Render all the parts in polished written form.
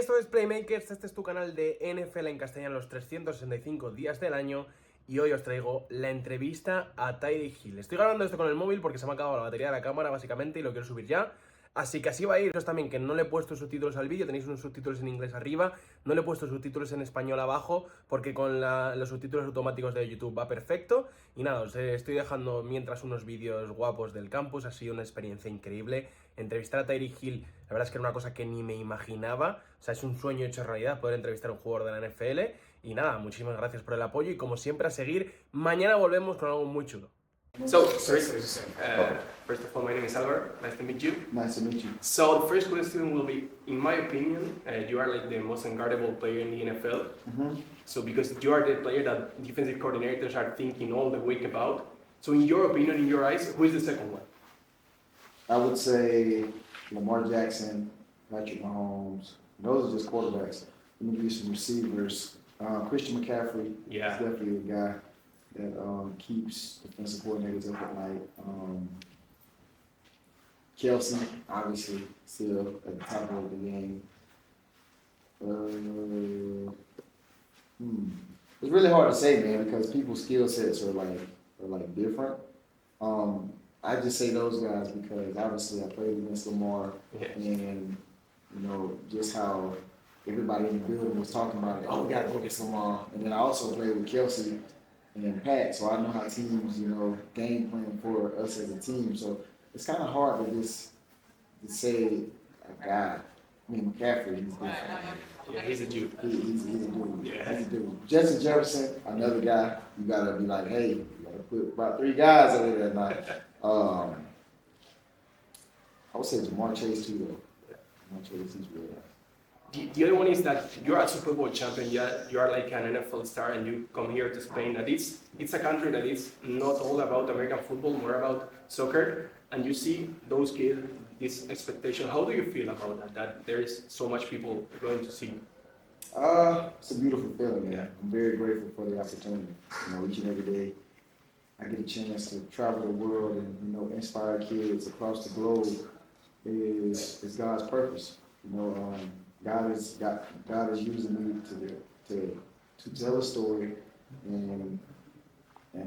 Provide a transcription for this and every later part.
Esto es Playmakers, este es tu canal de NFL en castellano los 365 días del año y hoy os traigo la entrevista a Tyreek Hill. Estoy grabando esto con el móvil porque se me ha acabado la batería de la cámara básicamente y lo quiero subir ya. Así que así va a ir. También que no le he puesto subtítulos al vídeo, tenéis unos subtítulos en inglés arriba, no le he puesto subtítulos en español abajo porque con los subtítulos automáticos de YouTube va perfecto. Y nada, os estoy dejando mientras unos vídeos guapos del campus, ha sido una experiencia increíble. Entrevistar a Tyreek Hill, la verdad es que era una cosa que ni me imaginaba, o sea, es un sueño hecho realidad poder entrevistar a un jugador de la NFL. Y nada, muchísimas gracias por el apoyo y como siempre a seguir, mañana volvemos con algo muy chulo. So, first of all, my name is Álvaro. Nice to meet you. Nice to meet you. So, the first question will be, in my opinion, you are like the most unguardable player in the NFL. Mm-hmm. So, because you are the player that defensive coordinators are thinking all the week about. So, in your opinion, in your eyes, who is the second one? I would say Lamar Jackson, Patrick Mahomes. Those are just quarterbacks. Let me give you some receivers. Christian McCaffrey is definitely a guy that keeps defensive coordinators up at night. Kelsey, obviously, still at the top of the game. It's really hard to say, man, because people's skill sets are like different. I just say those guys because obviously I played against Lamar, and you know just how everybody in the building was talking about it. Oh, we gotta go get Lamar, and then I also played with Kelsey and Pat, so I know how teams, you know, game plan for us as a team. So it's kind of hard to just to say a guy. I mean, McCaffrey, he's different. Yeah, he's a dude. He's a dude. Yeah. He's a dude. Justin Jefferson, another guy. You gotta be like, hey, you gotta put about 3 guys over there now. I would say Jamar Chase too, though. Jamar Chase, he's really nice. The other one is that you're a Super Bowl champion, you are like an NFL star, and you come here to Spain. That it's a country that is not all about American football, more about soccer. And you see those kids, this expectation. How do you feel about that? That there is so much people going to see you? It's a beautiful feeling, man. I'm very grateful for the opportunity. You know, each and every day, I get a chance to travel the world and, you know, inspire kids across the globe. Is God's purpose. You know, God is using me to tell a story, and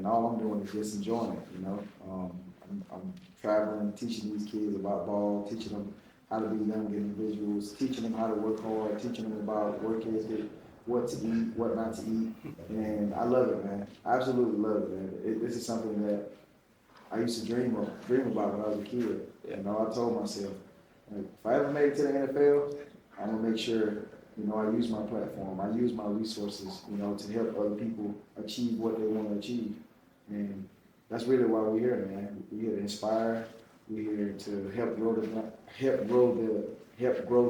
all I'm doing is just enjoying it. You know, I'm traveling, teaching these kids about ball, teaching them how to be young individuals, teaching them how to work hard, teaching them about work ethic, what to eat, what not to eat, and I love it, man. I absolutely love it, man. This is something that I used to dream about when I was a kid. You know, I told myself, like, if I ever made it to the NFL, I'm gonna make sure, you know, I use my platform, I use my resources, you know, to help other people achieve what they want to achieve, and that's really why we're here, man. We're here to inspire. We're here to help grow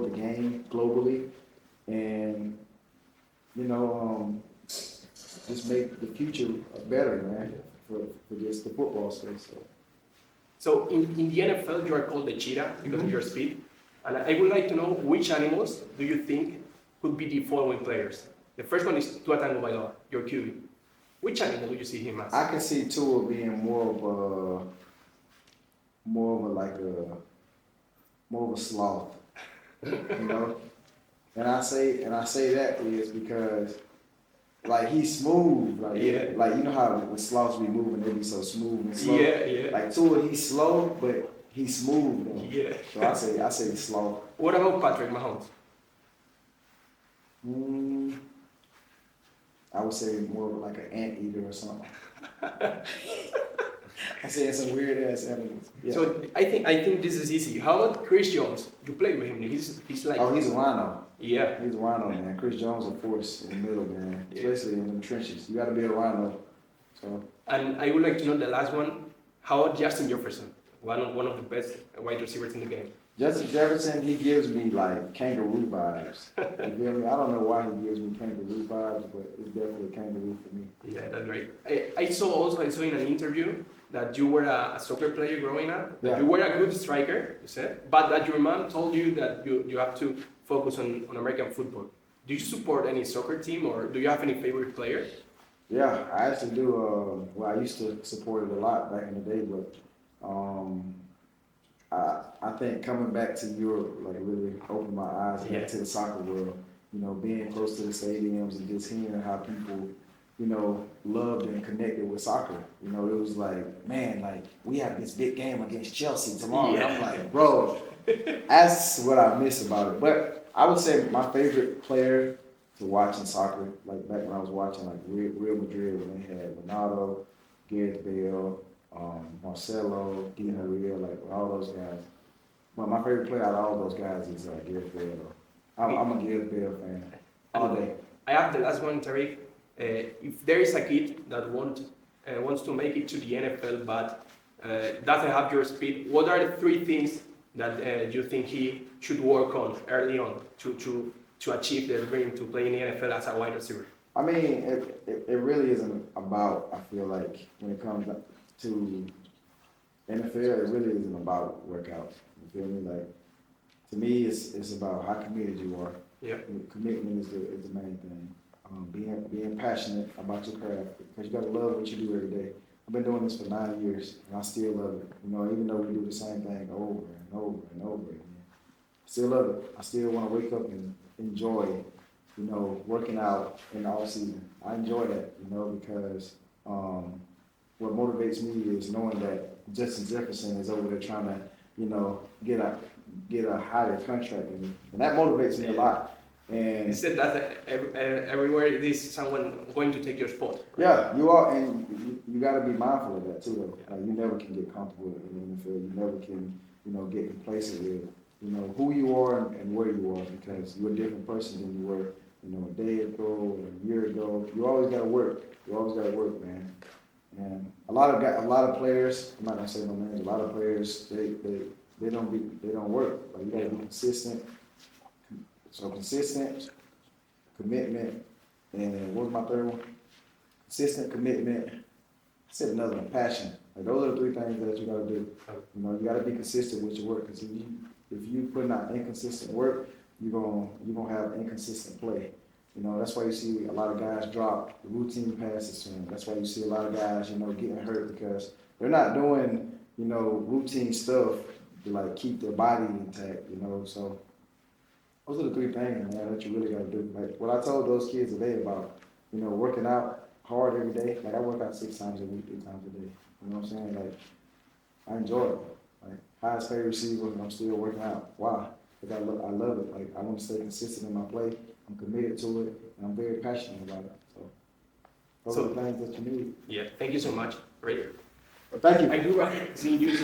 the game globally, and you know, just make the future better, man, for just the football space. So in the NFL, you are called the cheetah because of your speed. And I would like to know which animals do you think could be the following players? The first one is Tua Tagovailoa, your QB. Which animal do you see him as? I can see Tua being more of a sloth, you know. And I say that is because, like, he's smooth, like you know how when sloths be moving, they be so smooth and slow. Yeah. Like Tua, he's slow, but he's smooth though. Yeah. So I say slow. What about Patrick Mahomes? I would say more of like an anteater or something. I say some weird ass animals. Yeah. So I think this is easy. How about Chris Jones? You played with him. He's like. Oh, he's a rhino. Yeah. He's a rhino, man. Chris Jones, a force in the middle, man. Especially in the trenches. You got to be a rhino. So. And I would like to know the last one. How about Justin Jefferson? One of the best wide receivers in the game. Justin Jefferson, he gives me like kangaroo vibes. You feel me? I don't know why he gives me kangaroo vibes, but it's definitely kangaroo for me. Yeah, that's right. I saw in an interview that you were a soccer player growing up. That you were a good striker, you said, but that your mom told you that you have to focus on American football. Do you support any soccer team, or do you have any favorite player? Yeah, I actually do. Well, I used to support it a lot back in the day, but I think coming back to Europe like really opened my eyes back to the soccer world. You know, being close to the stadiums and just hearing how people, you know, loved and connected with soccer. You know, it was like, man, like we have this big game against Chelsea tomorrow. And I'm like, bro, that's what I miss about it. But I would say my favorite player to watch in soccer, like back when I was watching like Real Madrid when they had Ronaldo, Gareth Bale, Marcelo, Di Maria, like all those guys. But my favorite player out of all those guys is Gareth Bale. I'm a Gareth Bale fan all day. I have the last one, Tyreek. If there is a kid that wants to make it to the NFL but doesn't have your speed, what are the 3 things that you think he should work on early on to achieve the dream to play in the NFL as a wide receiver? I mean, it really isn't about, I feel like, when it comes to NFL, it really isn't about workouts. You feel me? Like, to me, it's about how committed you are. Yeah. Commitment is the main thing. Being passionate about your craft, because you gotta love what you do every day. I've been doing this for 9 years, and I still love it. You know, even though we do the same thing over and over and over again, I still love it. I still want to wake up and enjoy, you know, working out in the off season. I enjoy that, you know, because what motivates me is knowing that Justin Jefferson is over there trying to, you know, get a higher contract, and that motivates me a lot. And You said that everywhere there is someone going to take your spot. Right? Yeah, you are, and you got to be mindful of that too. Though. Like, you never can get comfortable in the NFL. You never can, you know, get complacent with, you know, who you are and where you are, because you're a different person than you were, you know, a day ago or a year ago. You always got to work. You always got to work, man. And a lot of players, I'm not gonna say no names. A lot of players, they don't work. Like, you got to be consistent. So consistent, commitment, and what was my third one? Consistent, commitment. I said another one, passion. Like, those are the 3 things that you gotta do. You know, you gotta be consistent with your work, because if you put out inconsistent work, you're gonna have inconsistent play. You know, that's why you see a lot of guys drop the routine passes to them. That's why you see a lot of guys, you know, getting hurt, because they're not doing, you know, routine stuff to like keep their body intact. You know, so. Those are the 3 things, man, that you really gotta do. Like what I told those kids today about, you know, working out hard every day. Like, I work out 6 times a week, 3 times a day. You know what I'm saying? Like, I enjoy it. Like, highest paid receiver, and I'm still working out. Why? Because I love it. Like, I want to stay consistent in my play. I'm committed to it, and I'm very passionate about it. So those are the things that you need. Yeah. Thank you so much. Great. Well, thank you. I do seeing you.